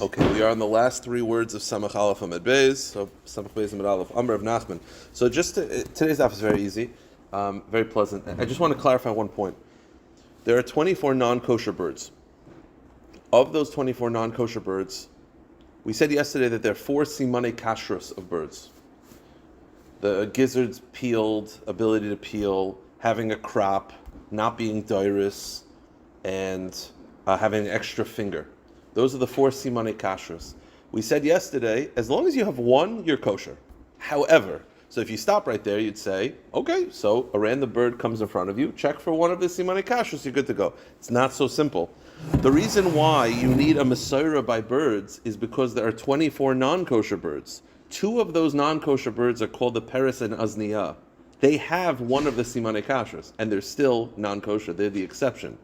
Okay, we are on the last three words of Samach Aleph Amid Beis, so Samach Beis Amid Aleph, Amr of Nachman. So today's daf is very easy, very pleasant. I just want to clarify one point. There are 24 non-kosher birds. Of those 24 non-kosher birds, we said yesterday that there are 4 simane kashrus of birds. The gizzards peeled, ability to peel, having a crop, not being dirus, and having an extra finger. Those are the 4 simane kashrus. We said yesterday, as long as you have one, you're kosher. However, so if you stop right there, you'd say, okay, so a random bird comes in front of you, check for one of the simane kashrus, you're good to go. It's not so simple. The reason why you need a mesorah by birds is because there are 24 non-kosher birds. 2 of those non-kosher birds are called the peres and azniah. They have one of the simane kashrus, and they're still non-kosher. They're the exception.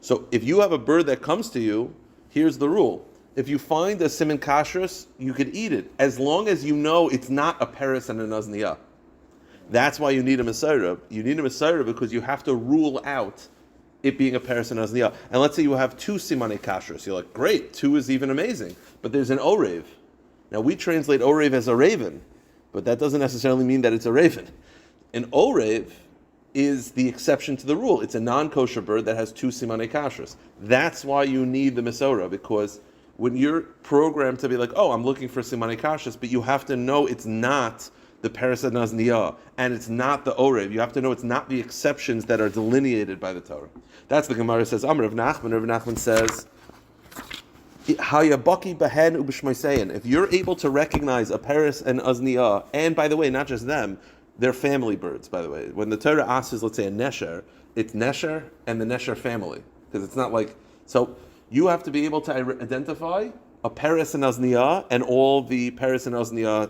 So if you have a bird that comes to you, here's the rule. If you find a siman kashrus, you could eat it, as long as you know it's not a peres and an azniah. That's why you need a mesorah. You need a mesorah because you have to rule out it being a peres and azniah. And let's say you have 2 simane kashrus. You're like, great, 2 is even amazing. But there's an orev. Now we translate orev as a raven, but that doesn't necessarily mean that it's a raven. An orev is the exception to the rule. It's a non-kosher bird that has 2 simane kashrus. That's why you need the mesorah, because when you're programmed to be like, oh, I'm looking for simane kashrus, but you have to know it's not the peres and azniah, and it's not the orev. You have to know it's not the exceptions that are delineated by the Torah. That's the Gemara says. Amr of Nachman. Rav Nachman says, if you're able to recognize a peres and azniah, and by the way, not just them, they're family birds, by the way. When the Torah asks, let's say, a nesher, it's nesher and the nesher family. Because it's not like... So you have to be able to identify a peres and azniah and all the peres and azniah,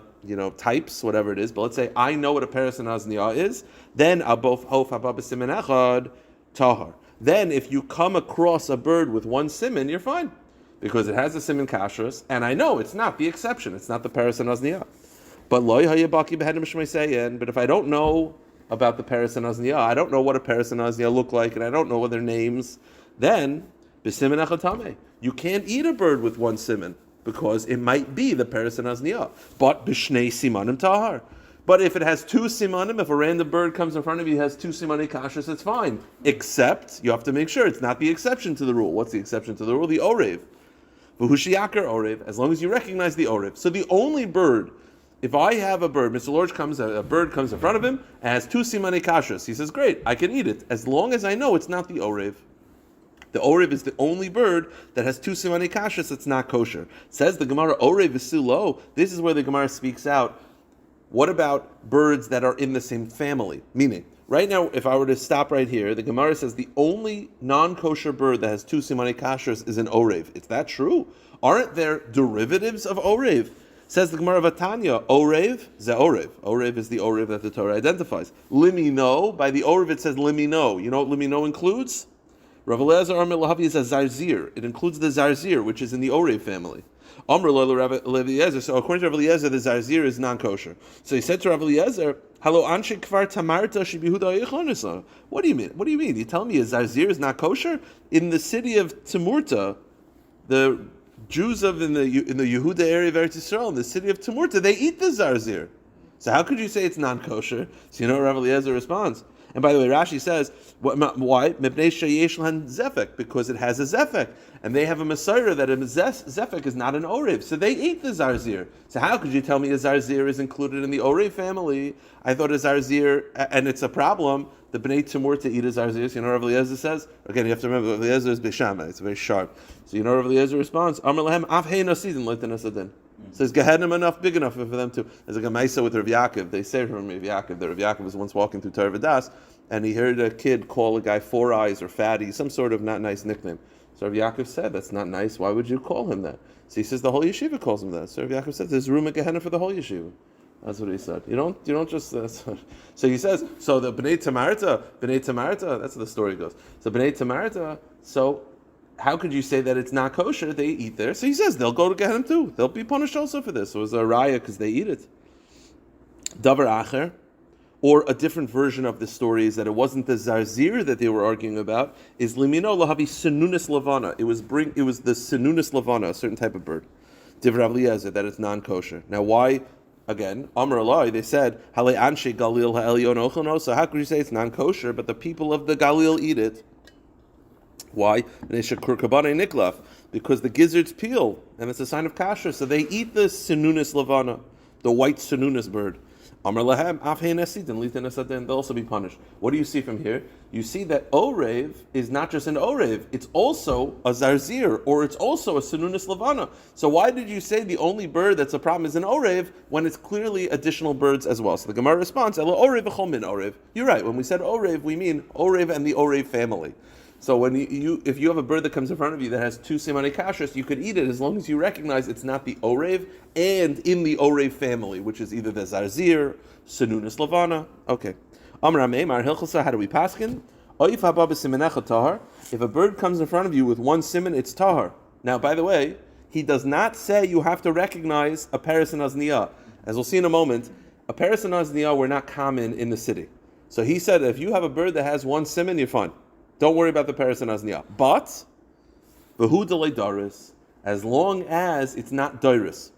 types, whatever it is. But let's say I know what a peres and azniah is. Then abof hof habab siman echad tahar. Then if you come across a bird with 1 siman, you're fine. Because it has a siman kashrus, and I know it's not the exception. It's not the peres and azniah. But if I don't know about the peres and azniah, I don't know what a peres and azniah look like, and I don't know what their names, then b'siman echatame. You can't eat a bird with 1 siman because it might be the peres and azniah. But b'shnei simanim tahar. But if it has 2 simanim, if a random bird comes in front of you, has 2 simane kashrus, it's fine. Except you have to make sure it's not the exception to the rule. What's the exception to the rule? The orev. V'hushiyakar orev. As long as you recognize the orev. So the only bird. If I have a bird, Mr. Lorge a bird comes in front of him and has 2 simane kashrus. He says, great, I can eat it, as long as I know it's not the orev. The orev is the only bird that has 2 simane kashrus that's not kosher. Says the Gemara, orev v'sulo. This is where the Gemara speaks out. What about birds that are in the same family? Meaning, right now, if I were to stop right here, the Gemara says the only non-kosher bird that has 2 simane kashrus is an orev. Is that true? Aren't there derivatives of orev? Says the Gemara Vatanya, orev, ze orev. Orev is the orev that the Torah identifies. Limino, by the orev it says limino. You know what limino includes? Rav Eliezer Amr Lahavi is a zarzir. It includes the zarzir, which is in the orev family. Amr Rav Eliezer. So according to Rav Eliezer, the zarzir is non-kosher. So he said to Rav Eliezer, "Hello, anshe kvar tamarta shibihuda yichonesa." What do you mean? What do you mean? You tell me a zarzir is not kosher? In the city of Timurta, the Jews in the Yehuda area of Eretz Yisrael, in the city of Timurta, they eat the zarzir. So how could you say it's non-kosher? So you know Rav Eliezer responds. And by the way, Rashi says, why? Because it has a zefek. And they have a mesorah that a zefek is not an orev. So they eat the zarzir. So how could you tell me a zarzir is included in the orev family? I thought a zarzir, and it's a problem, the Bnei Timurta eat a zarzir. So you know what Rav Eliezer says? Again, you have to remember, Rav Eliezer is Bishama. It's very sharp. So you know Rav Eliezer responds, Amar lahem af hei nasidin leitin asadin. Says Gehenim enough, big enough for them to. There's like a Maisa with Rav Yaakov. They say from Rav Yaakov that Rav Yaakov was once walking through Torah V'das, and he heard a kid call a guy 4 eyes or fatty, some sort of not nice nickname. So Rav Yaakov said, that's not nice. Why would you call him that? So he says the whole yeshiva calls him that. So Rav Yaakov said, there's room at Gehenna for the whole yeshiva. That's what he said. You don't just. So he says. So the Bnei Tamarta. That's what the story goes. So Bnei Tamarta. So how could you say that it's not kosher? They eat there. So he says they'll go to Gehenna too. They'll be punished also for this. So it was a raya because they eat it. Davar acher. Or a different version of the story is that it wasn't the zarzir that they were arguing about. Is limino lahavi senunis lavana. It was the senunis lavana, a certain type of bird. Divrei Rav Eliezer, that it's non-kosher. Now, why? Again, Amar Eloi, they said, Hale Anshe Galil Ha'elyon Ochlono. So how could you say it's non-kosher, but the people of the Galil eat it? Why? Because the gizzards peel, and it's a sign of kasher. So they eat the Sinunis Levana, the white Sinunis bird. Amar Lahem, they'll also be punished. What do you see from here? You see that Orev is not just an Orev, it's also a Zarzir, or it's also a Sinunis Levana. So why did you say the only bird that's a problem is an Orev, when it's clearly additional birds as well? So the Gemara responds, Orev v'chol min Orev. You're right, when we said Orev, we mean Orev and the Orev family. So when if you have a bird that comes in front of you that has two Simanei Kashrus, you could eat it as long as you recognize it's not the Orev and in the Orev family, which is either the Zarzir, Sinunis Levana. Okay. Amar Meimar Hilchasa, how do we paskin? If a bird comes in front of you with one siman, it's tahar. Now, by the way, he does not say you have to recognize a Paris and Azniyah. As we'll see in a moment, a Paris and Azniyah were not common in the city. So he said, if you have a bird that has one siman, you're fine. Don't worry about the Paris and Azniyah. But, v'hu delay daris, as long as it's not dairis.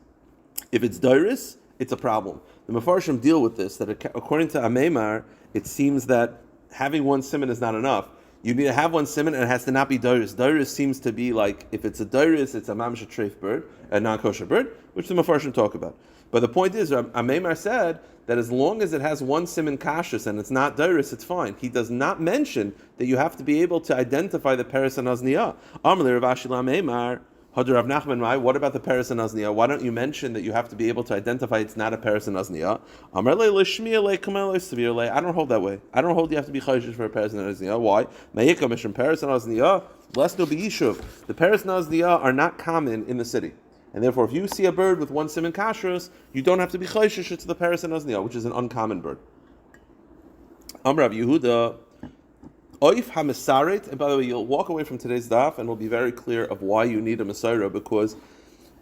If it's dairis, it's a problem. The Mefarshim deal with this, that according to Ameimar, it seems that having one siman is not enough. You need to have one siman and it has to not be dairis. Dairis seems to be like, if it's a dairis, it's a mamish treif bird, a non-kosher bird, which the Mefarshim talk about. But the point is, Ameimar said that as long as it has one siman kashrus and it's not dairis, it's fine. He does not mention that you have to be able to identify the Paris and Azniyah. Amr Rav Ashi Ameimar, Hadar Rav Nachman, what about the Paris and Azniyah? Why don't you mention that you have to be able to identify it's not a Paris and Azniyah? Amr le lishmiya le kamel severe le. I don't hold that way. I don't hold you have to be chayshish for a Paris and Azniyah. Why? Me'ikam mishum Paris and Azniyah. Blessed no be yishuv. The Paris and Azniyah are not common in the city. And therefore, if you see a bird with one siman kashrus, you don't have to be chayshish to the Paris and Azniyah, which is an uncommon bird. Amr Rav Yehuda, oif hamisaret. And by the way, you'll walk away from today's daf, and we'll be very clear of why you need a Masorah, because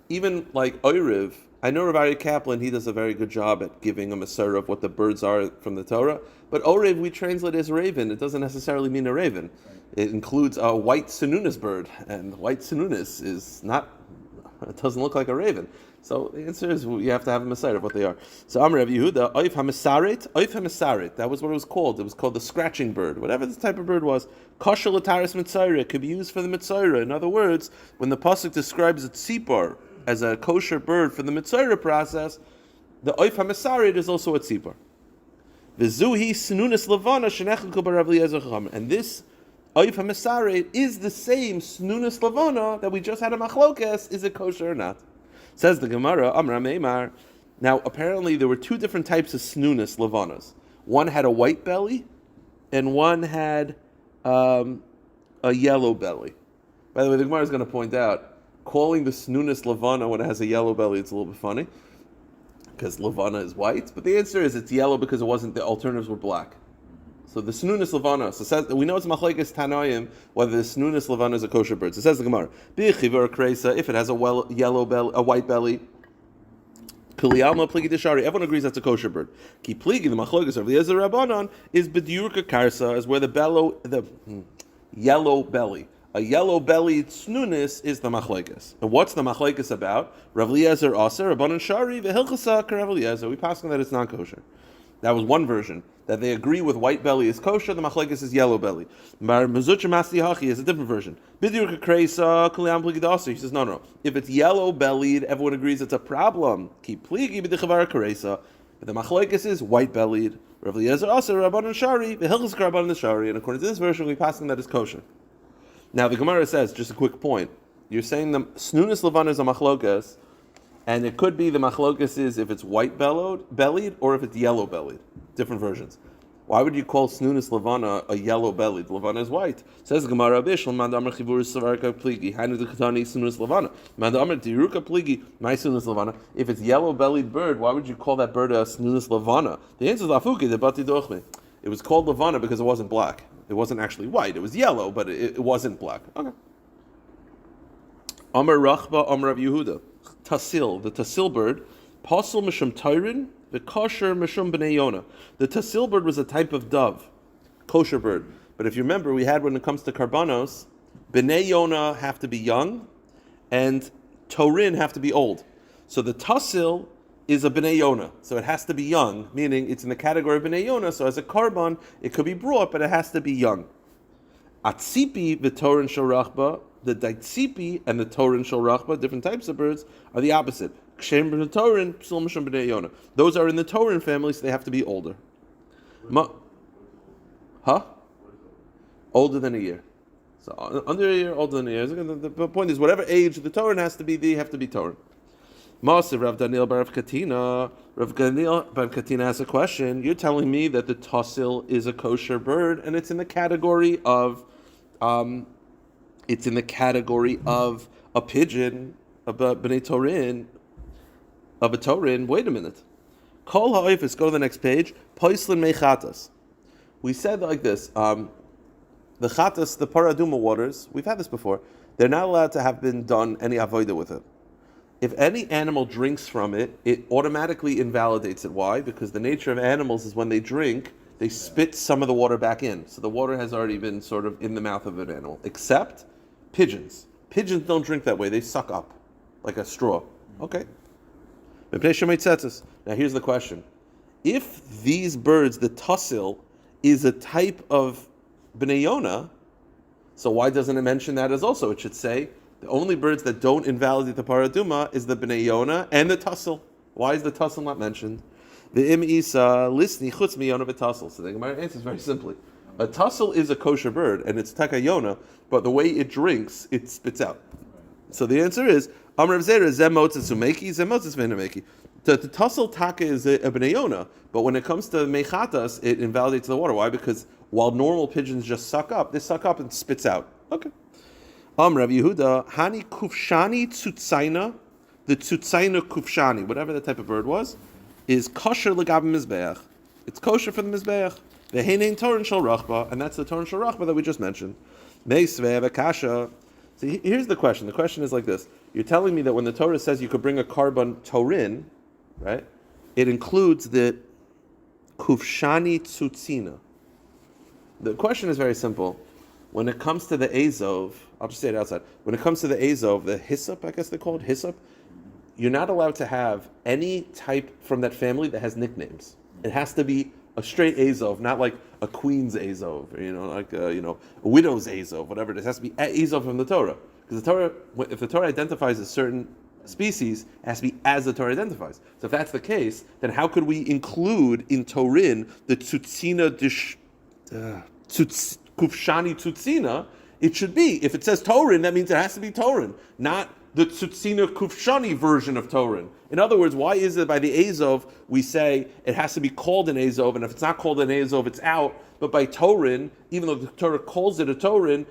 even like Oiriv, I know Rabbi Kaplan, he does a very good job at giving a Masorah of what the birds are from the Torah. But Oiriv we translate as raven. It doesn't necessarily mean a raven. It includes a white Sinunis bird, and white Sinunis is not. It doesn't look like a raven. So the answer is you have to have a Masorah of what they are. So Amr Rav Yehuda, oif hamisaret, that was what it was called. It was called the scratching bird. Whatever this type of bird was, kosher l'taris mitzayra, it could be used for the mitzayra. In other words, when the pasuk describes a tzipor as a kosher bird for the mitzayra process, the oif hamisaret is also a tzipor. V'zuhi sinunis levana shenechel kol b'Rav Eliezer chacham. And this oif hamisaret is the same sinunis levana that we just had a machlokes. Is it kosher or not? Says the Gemara, Amra Meimar. Now, apparently there were two different types of snunis levanas. One had a white belly, and one had a yellow belly. By the way, the Gemara is going to point out, calling the snunis levana when it has a yellow belly, it's a little bit funny, because levana is white. But the answer is it's yellow because it wasn't. The alternatives were black. So the snunis levana. So says, we know it's machlekes tanoim whether the snunis levana is a kosher bird. So it says the Gemara, if it has a white belly, everyone agrees that's a kosher bird. Ki pligi, the machlokes of the Eliezer Rabbanan is b'diurka karsa, is where the yellow belly. A yellow-bellied snunis is the machlekes. And what's the machlekes about? Rav Eliezer aser, Rabbanan shari, v'hilchasa Rav Eliezer. We pass on that it's not kosher. That was one version. That they agree with white belly is kosher, the machlekes is yellow belly. Mar mezucha masti hachi is a different version. B'diurka kreisa, kuliam pligi dasa. He says, no. If it's yellow-bellied, everyone agrees it's a problem. Ki pligi b'dichavar kreisa. But the machlekes is white-bellied. Rav Eliezer aser, Rabbanan shari, v'hilchasa Rabbanan shari. And according to this version, we pass on that is kosher. Now the Gemara says, just a quick point, you're saying the snunis levana is a machlokas, and it could be the machlokas is if it's white-bellied or if it's yellow-bellied. Different versions. Why would you call snunis levana a yellow-bellied? Levana is white. Says the Gemara, Bishul mandamar chivuris savarka pligi, hainu dekatani snunis levana. Mandamar diruka pligi, my snunis levana. If it's yellow-bellied bird, why would you call that bird a snunis levana? The answer is lafuki, the bati dochme. It was called levana because it wasn't black. It wasn't actually white. It was yellow, but it wasn't black. Okay. Amar Rachba, Amar Rav Yehuda. Tasil, the tasil bird. Pasul mishum tyrin, the kosher mishum b'nei Yona. The tasil bird was a type of dove, kosher bird. But if you remember, we had when it comes to karbanos, b'nei Yona have to be young, and Torin have to be old. So the Tasil is a Bnei Yonah, so it has to be young, meaning it's in the category of Bnei Yonah, so as a carbon, it could be brought, but it has to be young. Atzipi v'torin shel rachba, the daitzipi and the torin shel rachba, different types of birds, are the opposite. Kshem b'torin, psul mishum Bnei Yonah. Those are in the torin family, so they have to be older. Older than a year. So under a year, older than a year. The point is, whatever age the torin has to be, they have to be torin. Masiv Rav Daniel Bar Katina. Rav Daniel Bar Katina asks a question. You're telling me that the tasil is a kosher bird, and it's in the category of, a pigeon, of a bnei torin, of a torin. Wait a minute. Kol ha'oifis. Go to the next page. Poislin mechatas. We said like this. The chatas, the paraduma waters. We've had this before. They're not allowed to have been done any avodah with it. If any animal drinks from it, it automatically invalidates it. Why? Because the nature of animals is when they drink, they spit some of the water back in. So the water has already been sort of in the mouth of an animal. Except pigeons. Pigeons don't drink that way. They suck up like a straw. Okay. Now here's the question. If these birds, the tasil, is a type of Bnei Yonah, so why doesn't it mention that as also? It should say, the only birds that don't invalidate the paraduma is the Bnei Yonah and the tassel. Why is the tassel not mentioned? The im isa lisni chutz mi Yonah v'tassel. So the Gemara answers very simply. A tassel is a kosher bird and it's taka Yonah, but the way it drinks, it spits out. So the answer is Amr Zera zem motzes sumeki zem motzes v'nameki. The tassel taka is a Bnei Yonah, but when it comes to mechatas, it invalidates the water. Why? Because while normal pigeons just suck up, they suck up and spits out. Okay. Rav Yehuda, Hani Kufshani Tzutzaina, the Tzutzaina Kufshani, whatever that type of bird was, is kosher legab mizbeach. It's kosher for the mizbeach. The Henein Torin Shel Rachba, and that's the Torin Shel Rachba that we just mentioned. Meisve Vakasha. See, here's the question. The question is like this. You're telling me that when the Torah says you could bring a carbon Torin, right, it includes the Kufshani Tzutzina. The question is very simple. When it comes to the Azov, I'll just say it outside. When it comes to the Azov, the hyssop, I guess they call it hyssop, you're not allowed to have any type from that family that has nicknames. It has to be a straight Azov, not like a queen's Azov, or, like a widow's Azov, whatever it is. It has to be Azov from the Torah. Because the Torah, if the Torah identifies a certain species, it has to be as the Torah identifies. So if that's the case, then how could we include in Torin the Tzutzina Kufshani Tzutzina? It should be, if it says Torin, that means it has to be Torin, not the Tzutzina Kufshani version of Torin. In other words, why is it by the Azov we say it has to be called an Azov, and if it's not called an Azov, it's out, but by Torin, even though the Torah calls it a Torin,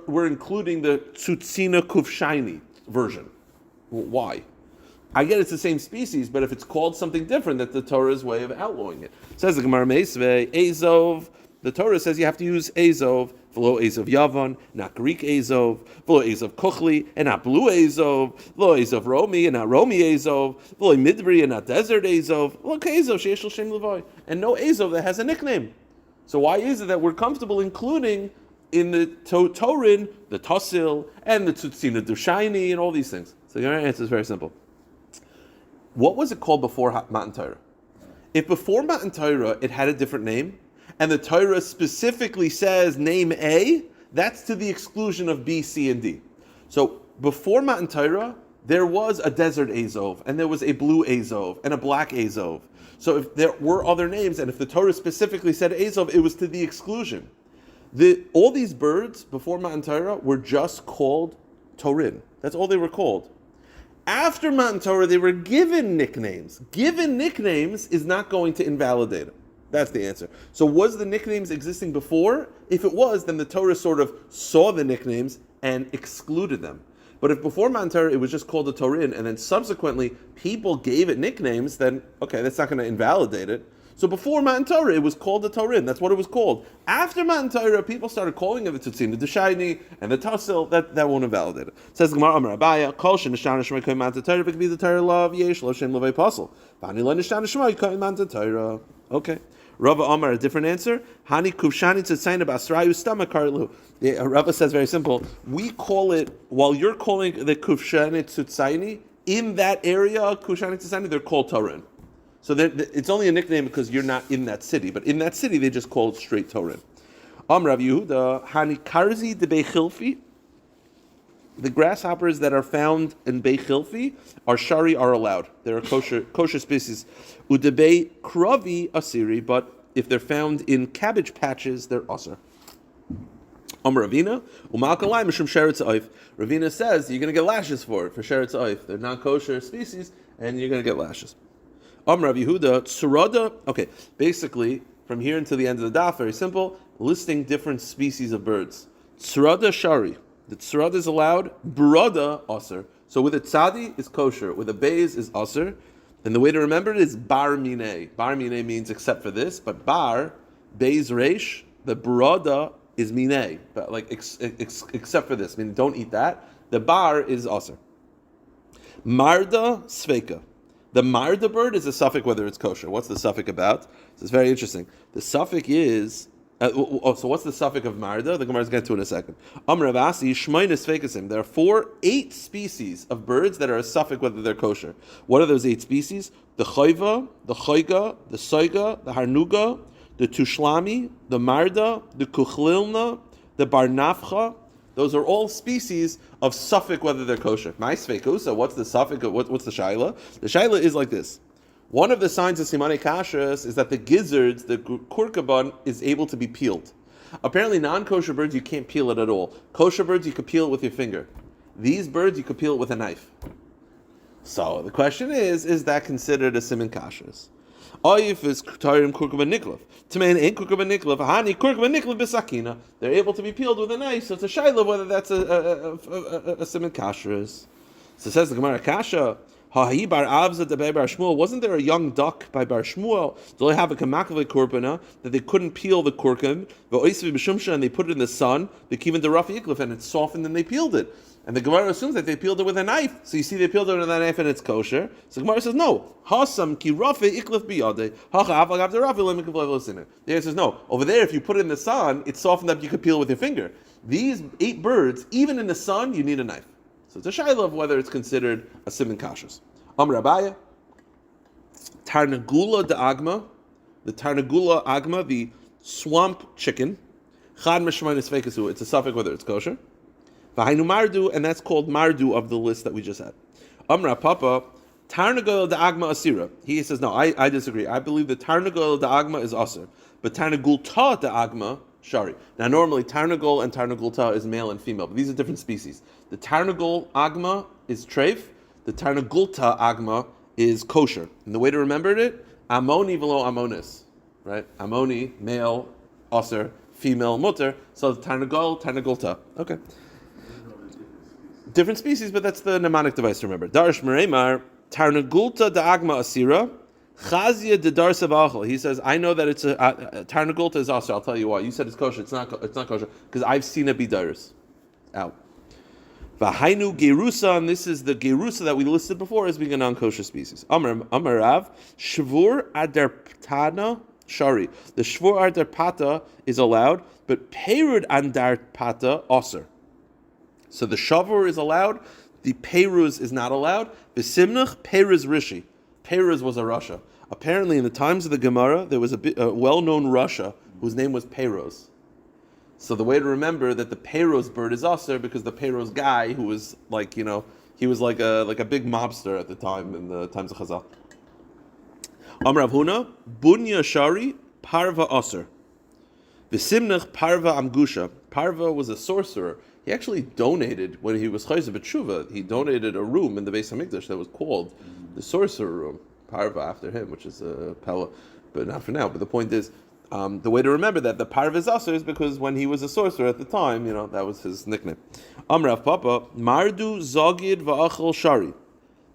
we're including the Tzutzina Kufshani version. Why? I get it's the same species, but if it's called something different, that's the Torah's way of outlawing it. Says the Gemara Meisvei, Azov, the Torah says you have to use Azov, v'lo Azov Yavan, not Greek Azov, v'lo Azov Kuchli, and not blue Azov, v'lo Azov Romi, and not Romi Azov, v'lo Midri, and not desert Azov, v'lo Azov sheyesh l'shem levoi, and no Azov that has a nickname. So why is it that we're comfortable including in the Torin, the Tasil, and the Tzutzina Dushaini, and all these things? So your answer is very simple. What was it called before Matan Torah? If before Matan Torah it had a different name, and the Torah specifically says name A, that's to the exclusion of B, C, and D. So before Matan Torah, there was a desert Azov, and there was a blue Azov, and a black Azov. So if there were other names, and if the Torah specifically said Azov, it was to the exclusion. All these birds before Matan Torah were just called Torin. That's all they were called. After Matan Torah, they were given nicknames. Given nicknames is not going to invalidate it. That's the answer. So was the nicknames existing before? If it was, then the Torah sort of saw the nicknames and excluded them. But if before Matan Torah it was just called a Torin, and then subsequently people gave it nicknames, then okay, that's not going to invalidate it. So before Matan Torah it was called the Torin. That's what it was called. After Matan Torah, people started calling it the Tzutzin, the Shaini, and the Tassel. That won't invalidate it. Says Gemara Amar Abaya, Kol Shenishana Shemay Kohen Matan Torah, it could be the Torah love Yesh Lo Shem Lovei Pasel. Vani Lo Nishana Shemay Kohen Matan Torah. Okay. Rava Amar, a different answer. Hani kuvshani tzatzayna b'asrayu stama karlu. Rava says very simple. We call it, while you're calling the kuvshani tzatzayni, in that area, kuvshani tzatzayni, they're called Torin. So it's only a nickname because you're not in that city. But in that city, they just call it straight Torin. Rav Yehuda, Hani karzi de bechilfi. The grasshoppers that are found in bechilfi are shari, are allowed. They're a kosher species. Udebe kravi asiri, but if they're found in cabbage patches, they're asr. Ravina, umalkalai mishum sheretz oif. Ravina says you're going to get lashes for it, for sheretz oif. They're non-kosher species, and you're going to get lashes. Rav Yehuda, tsurada. Okay, basically, from here until the end of the daf, very simple, listing different species of birds. Tsurada shari. The tsurada is allowed. Burada asr. So with a tzadi is kosher. With a beis is asr. And the way to remember it is bar minei. Bar minei means except for this, but bar, beis reish, the burada is minei. But like except for this, meaning don't eat that. The bar is asr. Marda sveika. The marda bird is a suffix whether it's kosher. What's the suffix about? This is very interesting. The suffix is so what's the suffix of marda? The Gemara is going to get to in a second. There are 8 species of birds that are a suffix whether they're kosher. What are those 8 species? The chayva, the chayga, the soiga, the harnuga, the tushlami, the marda, the kuchlilna, the barnafcha. Those are all species of suffix whether they're kosher. My sveikusa, what's the suffix? What's the shaila? The shaila is like this. One of the signs of Simanei Kashrus is that the gizzards, the kurkaban, is able to be peeled. Apparently, non-kosher birds, you can't peel it at all. Kosher birds, you could peel it with your finger. These birds, you could peel it with a knife. So, the question is that considered a Siman Kashrus? Oif is Tarim kurkaban niklav. Tmein ain't kurkaban niklav. Hani kurkaban niklav b'sakina. They're able to be peeled with a knife, so it's a shayla whether that's a Siman Kashrus. So says the Gemara Kasha, wasn't there a young duck by Bar Shmuel? Do they have a kamakavei kurpana that they couldn't peel the kurkum, and they put it in the sun, the kivan derafi iklif, and it softened and they peeled it. And the Gemara assumes that they peeled it with a knife. So you see they peeled it with a knife and it's kosher. So the Gemara says no. Hasam ki rafi iklif biyade. The answer says no. Over there, if you put it in the sun, it's softened up. You could peel it with your finger. These 8 birds, even in the sun, you need a knife. So it's a shayla of whether it's considered a siman kashrus. Rabbi, Tarnagula de Agma, the Tarnagula Agma, the swamp chicken. Chad Meshmanis Fekasu, it's a suffix whether it's kosher. Vahainu Mardu, and that's called Mardu of the list that we just had. Papa, Tarnagula de Agma Asira. He says, no, I disagree. I believe the Tarnagula de Agma is Asir, but Tarnagulta de Agma, Shari. Now, normally, Tarnagul and Tarnagulta is male and female, but these are different species. The Tarnagul Agma is treif. The Tarnagulta Agma is kosher. And the way to remember it, Amoni velo Amonis. Right? Amoni, male, Aser, female, mutter. So Tarnagul, Tarnagulta. Okay. Different species, but that's the mnemonic device to remember. Darish Meremar, Tarnagulta de Agma Asira, Chazia de Darsa Vachel. He says, I know that it's a Tarnagulta is Aser. I'll tell you why. You said it's kosher. It's not kosher because I've seen it be Daris. Out. Vahainu Gerusa, and this is the Gerusa that we listed before as being a non-kosher species. Amarav, Shvur Adarpatana Shari. The Shvur Adarpata is allowed, but Perud Andarpata Aser. So the Shavur is allowed, the Peruz is not allowed. Besimnach Peruz Rishi. Peruz was a Russia. Apparently, in the times of the Gemara, there was a well-known Russia whose name was Peruz. So the way to remember that the Peiros bird is Aser because the Peiros guy who was like, he was like a big mobster at the time in the times of Chazal. Amrav Huna, Bunya Shari, Parva Aser. V'simnach Parva Amgusha. Parva was a sorcerer. He actually donated, when he was Chayzer B'tshuva, he donated a room in the Beis HaMikdash that was called the Sorcerer Room. Parva after him, which is a Pella, but not for now. But the point is, the way to remember that the Parv is Aser is because when he was a sorcerer at the time, that was his nickname. Amrav Papa, Mardu Zagid Va'achel Shari.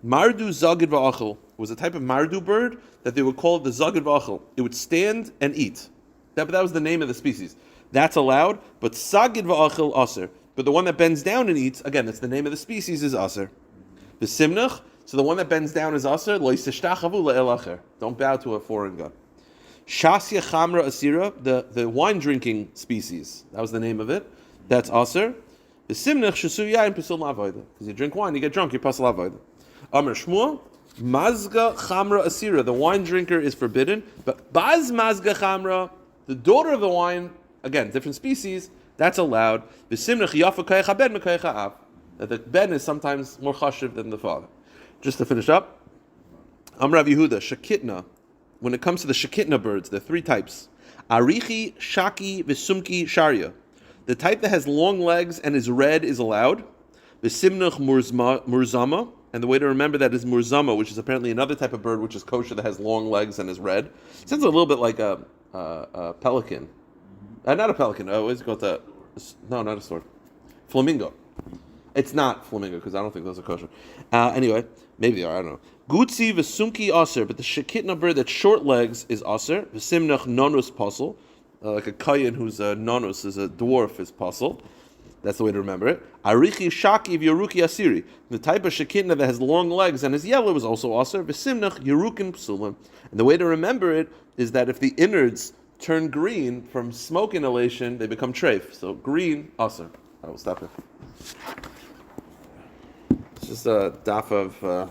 Mardu Zagid Va'achel was a type of Mardu bird that they would call the Zagid Va'achel. It would stand and eat. That was the name of the species. That's allowed, but Sagid Va'achel Aser. But the one that bends down and eats, again, that's the name of the species, is Aser. The Simnach, so the one that bends down is Aser. Lo yisishtachavu le'el acher. Don't bow to a foreign god. Shasya chamra asira, the wine drinking species. That was the name of it. That's aser. V'simnach shesu yain pasul la'avoda. Because you drink wine, you get drunk, you pasul la'avoda. Amr Shmuel, mazga chamra asira. The wine drinker is forbidden, but baz mazga chamra, the daughter of the wine, again, different species, that's allowed. V'simnach yafa koyecha ben mekoyecha av. That the ben is sometimes more chashiv than the father. Just to finish up, Amr Rav Yehuda, shakitna. When it comes to the shakitna birds, there are three types. Arichi, shaki, v'sumki, sharia. The type that has long legs and is red is allowed. V'simnuch murzama. And the way to remember that is murzama, which is apparently another type of bird which is kosher that has long legs and is red. It sounds a little bit like a pelican. Not a pelican. What is it called? No, not a sword. Flamingo. It's not flamingo because I don't think those are kosher. Anyway, maybe they are. I don't know. Gutzi v'sunki aser, but the shekitna bird that's short legs is aser. V'simnach nonus pasul, like a kayin who's a nonus is a dwarf is pasul. That's the way to remember it. Arichi shaki v'yoruki asiri, the type of shekitna that has long legs and is yellow is also aser. V'simnach yorukin psulim, and the way to remember it is that if the innards turn green from smoke inhalation, they become treif. So green aser. I will stop it. It's just a daf of.